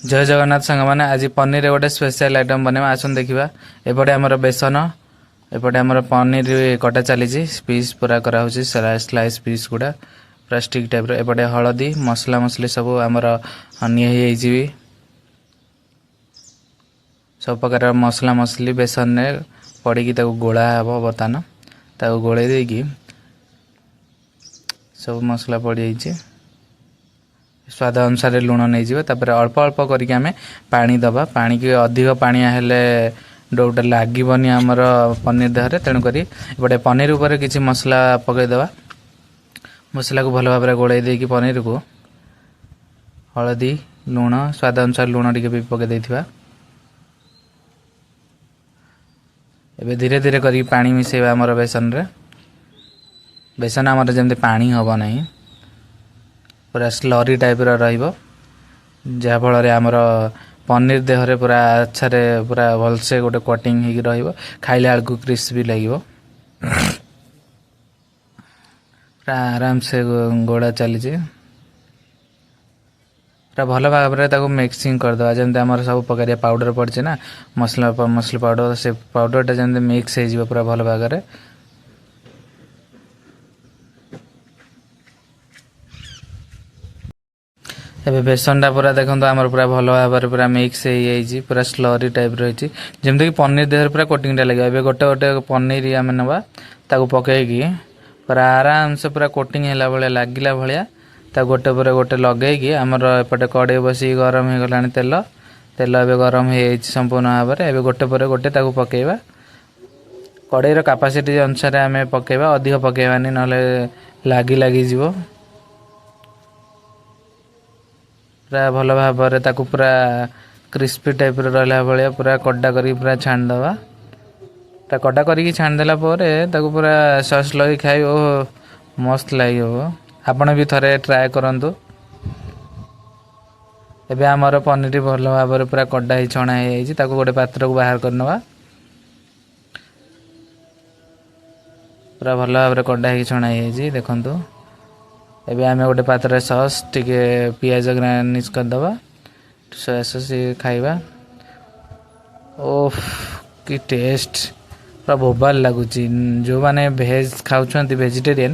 जय जगन्नाथ सांग मैंने आज पनीर रे गोटे स्पेशल आइटम बनवा आसन देखा एपटे आमर बेसन एपटे आमर पनीर कटा चली पीस पूरा करा स्लाइस पीस गुड़ा पूरा स्टिक टाइप एपटे हलदी मसला मसली सब आमर नहीं सब प्रकार मसला मसली बेसन रे पड़ी गोला हे बर्तमान गोल देकी सब मसला पड़ जाइए स्वाद अनुसार लुण नहीं जापर अल्प अल्प करके आम पानी दबा पानी की अधिक पानी हेले डोटा लगभनी आमर पनीर देहरे तेणुक एपटे पनीर उपर किसी मसला पकईदे मसला को भल भाव गोल देकी पनीर को हलदी लुण स्वाद अनुसार लुण टी भी पकई एबे धीरे धीरे करी पानी मिसेबा आमर बेसन रे बेसन आमर जमती पानी हम नहीं पूरा स्लरी टाइप रहा आमर पनीर देहरे पूरा अच्छा पूरा भलसे गोटे कटिंग हो खाइले आलू क्रिस्पी लगे पूरा आराम से गोड़ा चली पूरा भल भाव मिक्सिंग करदे जमी आम सब प्रकार पाउडर पड़े ना मसला मसली पाउडर से पाउडरटा जमी मिक्स हो पूरा भल भाव में एबे बेसनटा पूरा देखो आमर पूरा भल भाव में पूरा मिक्स हो पूरा स्लरी टाइप रही जमती कि पनीर देहर पूरा कोटिंगटा लगे ए गोटे गोटे पनीर आम नवा पकईकी पूरा आराम से पूरा कोटिंग है भाया लगिला भाया गोटे पर गोटे लगेगी आमर एपटे कड़े बस गरम हो गला तेल तेल ए गरम हो संपूर्ण भाव में एवं गोटे पर गोटे पकईवा कड़ईर कैपेसिटी अनुसार आम पकईवा अधिक पकईवानी ना लगी लगी पूरा भल भाव में पूरा क्रिस्पी टाइप रहा भाया पूरा कड़ा कर पूरा छाणीदवा कड़ा करके छाणीदेला पूरा सस लगे खाई मस्त लगे आपण भी थरे ट्राए करंतु एबे आमर पनीर भल भाव में पूरा कड़ा ही छणा हो गोटे पात्र को बाहर करनवा पूरा भल भाव में कड़ा ही छणा हो देखंतु एबे आमे गोटे पात्र सॉस टिके पियाज गार्निश करदबा सोया सॉस खाइबा ओफ कि टेस्ट पूरा बोबाल लगुच जो माने भेज खाउछंती वेजिटेरियन